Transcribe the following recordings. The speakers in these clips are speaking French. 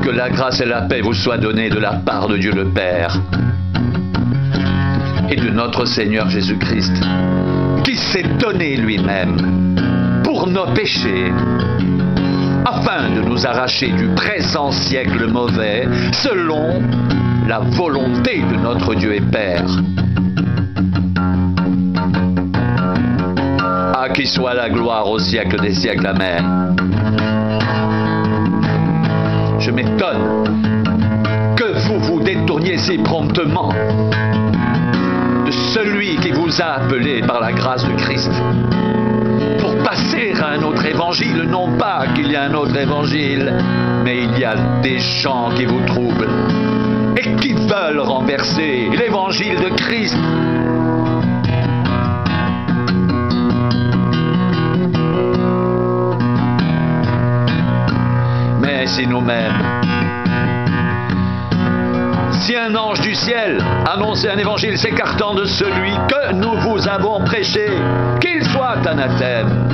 Que la grâce et la paix vous soient données de la part de Dieu le Père et de notre Seigneur Jésus-Christ, qui s'est donné lui-même pour nos péchés, afin de nous arracher du présent siècle mauvais, selon la volonté de notre Dieu et Père. À qui soit la gloire au siècle des siècles. Amen. Je m'étonne que vous vous détourniez si promptement de celui qui vous a appelé par la grâce de Christ pour passer à un autre évangile. Non pas qu'il y a un autre évangile, mais il y a des gens qui vous troublent et qui veulent renverser l'évangile de Christ. Mais si nous-mêmes, si un ange du ciel annonçait un évangile s'écartant de celui que nous vous avons prêché, qu'il soit anathème.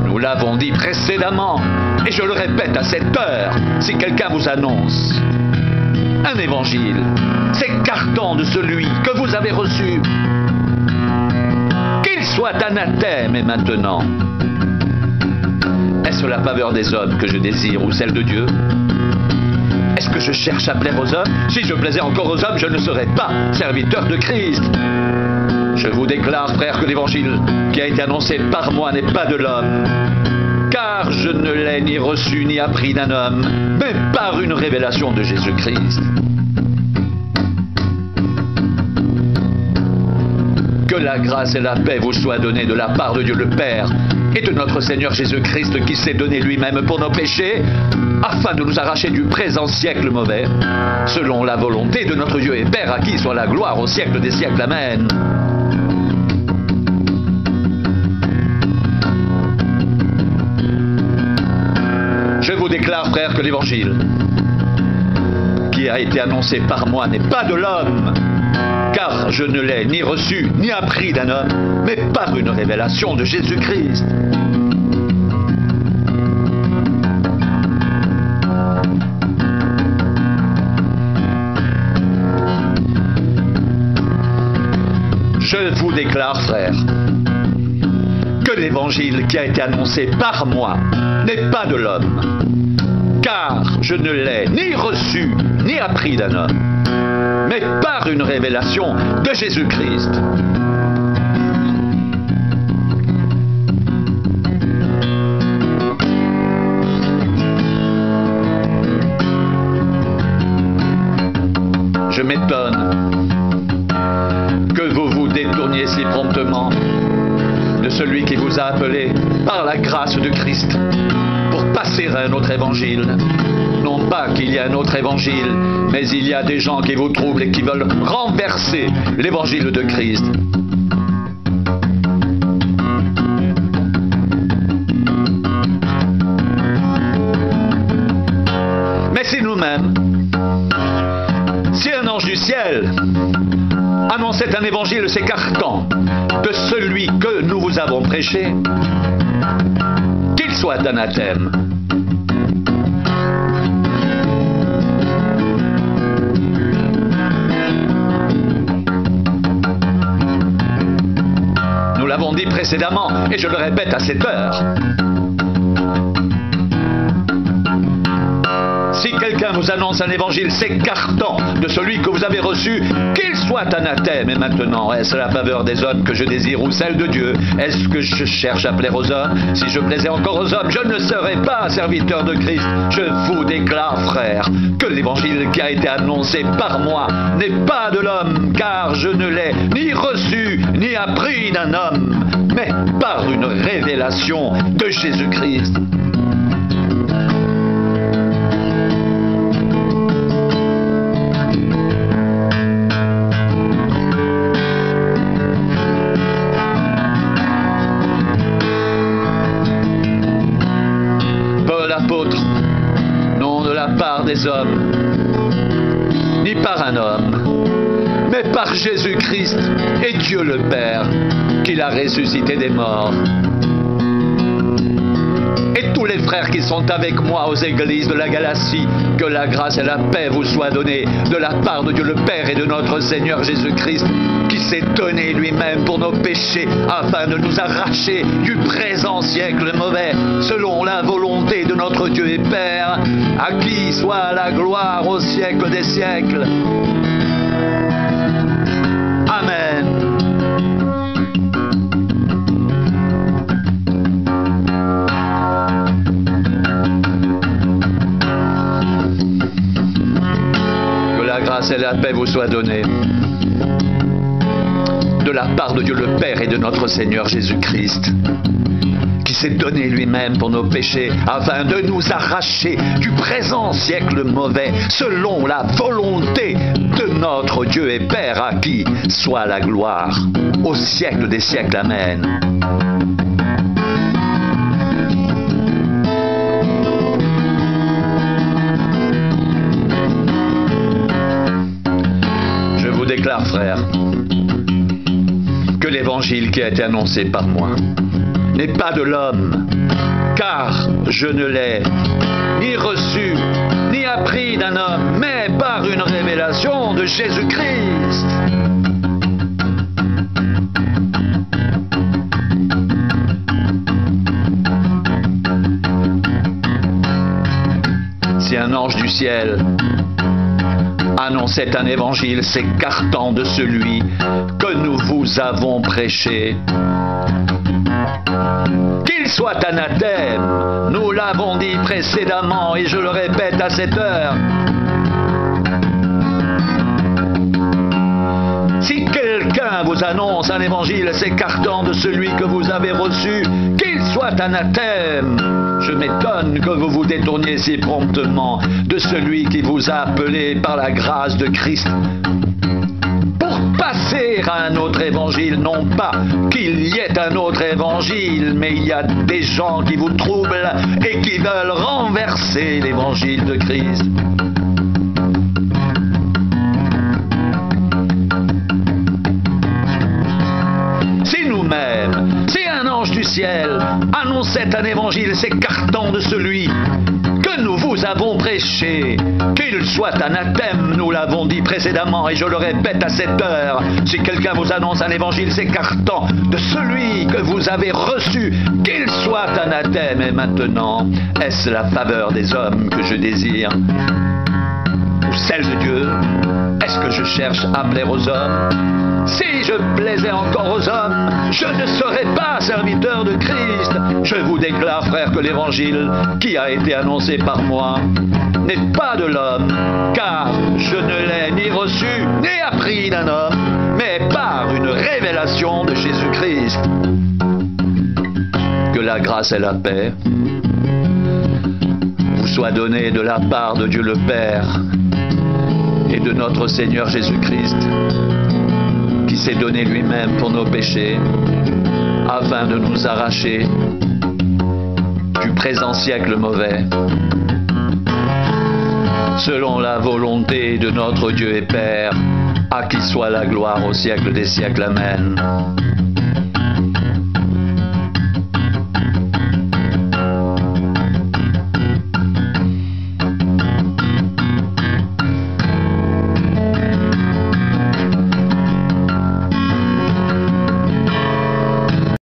Nous l'avons dit précédemment, et je le répète à cette heure, si quelqu'un vous annonce un évangile s'écartant de celui que vous avez reçu, qu'il soit anathème. Et maintenant, est-ce la faveur des hommes que je désire ou celle de Dieu? Est-ce que je cherche à plaire aux hommes? Si je plaisais encore aux hommes, je ne serais pas serviteur de Christ. Je vous déclare, frères, que l'évangile qui a été annoncé par moi n'est pas de l'homme, car je ne l'ai ni reçu ni appris d'un homme, mais par une révélation de Jésus-Christ. Que la grâce et la paix vous soient données de la part de Dieu le Père et de notre Seigneur Jésus-Christ, qui s'est donné lui-même pour nos péchés, afin de nous arracher du présent siècle mauvais, selon la volonté de notre Dieu et Père, à qui soit la gloire au siècle des siècles. Amen. Je vous déclare, frères, que l'évangile qui a été annoncé par moi n'est pas de l'homme, car je ne l'ai ni reçu ni appris d'un homme, mais par une révélation de Jésus-Christ. Je vous déclare, frères, que l'évangile qui a été annoncé par moi n'est pas de l'homme, car je ne l'ai ni reçu ni appris d'un homme, mais par une révélation de Jésus-Christ. Je m'étonne que vous vous détourniez si promptement de celui qui vous a appelé par la grâce de Christ pour passer à un autre évangile. Non pas qu'il y ait un autre évangile, mais il y a des gens qui vous troublent et qui veulent renverser l'évangile de Christ. Mais si nous-mêmes, si un ange du ciel annonçait un évangile s'écartant de celui que nous vous avons prêché, qu'il soit anathème. Nous l'avons dit précédemment, et je le répète à cette heure. Si quelqu'un vous annonce un évangile s'écartant de celui que vous avez reçu, qu'il soit anathème. Et maintenant, est-ce la faveur des hommes que je désire ou celle de Dieu? Est-ce que je cherche à plaire aux hommes? Si je plaisais encore aux hommes, je ne serais pas serviteur de Christ. Je vous déclare, frères, que l'évangile qui a été annoncé par moi n'est pas de l'homme, car je ne l'ai ni reçu ni appris d'un homme, mais par une révélation de Jésus-Christ. Non de la part des hommes, ni par un homme, mais par Jésus-Christ et Dieu le Père, qui l'a ressuscité des morts. Et tous les frères qui sont avec moi aux églises de la Galatie, que la grâce et la paix vous soient données de la part de Dieu le Père et de notre Seigneur Jésus-Christ, qui s'est donné lui-même pour nos péchés, afin de nous arracher du présent siècle mauvais, selon la volonté de notre Dieu et Père, à qui soit la gloire au siècle des siècles. Amen. Et la paix vous soit donnée de la part de Dieu le Père et de notre Seigneur Jésus-Christ, qui s'est donné lui-même pour nos péchés, afin de nous arracher du présent siècle mauvais, selon la volonté de notre Dieu et Père, à qui soit la gloire au siècle des siècles. Amen. Déclare, frère, que l'évangile qui a été annoncé par moi n'est pas de l'homme, car je ne l'ai ni reçu, ni appris d'un homme, mais par une révélation de Jésus-Christ. Si un ange du ciel annonçait un évangile s'écartant de celui que nous vous avons prêché, qu'il soit anathème, nous l'avons dit précédemment et je le répète à cette heure. Si quelqu'un vous annonce un évangile s'écartant de celui que vous avez reçu, qu'il soit anathème. Je m'étonne que vous vous détourniez si promptement de celui qui vous a appelé par la grâce de Christ pour passer à un autre évangile. Non pas qu'il y ait un autre évangile, mais il y a des gens qui vous troublent et qui veulent renverser l'évangile de Christ. Si nous-mêmes, si un ange du ciel annonçait un évangile s'écartant de celui que nous vous avons prêché, qu'il soit anathème, nous l'avons dit précédemment et je le répète à cette heure, si quelqu'un vous annonce un évangile s'écartant de celui que vous avez reçu, qu'il soit anathème. Et maintenant, est-ce la faveur des hommes que je désire ou celle de Dieu? Est-ce que je cherche à plaire aux hommes? Si je plaisais encore aux hommes, je ne serais pas serviteur de Christ. Je vous déclare, frère, que l'évangile qui a été annoncé par moi n'est pas de l'homme, car je ne l'ai ni reçu ni appris d'un homme, mais par une révélation de Jésus-Christ. Que la grâce et la paix vous soient données de la part de Dieu le Père et de notre Seigneur Jésus-Christ, qui s'est donné lui-même pour nos péchés, afin de nous arracher du présent siècle mauvais, selon la volonté de notre Dieu et Père, à qui soit la gloire au siècle des siècles. Amen.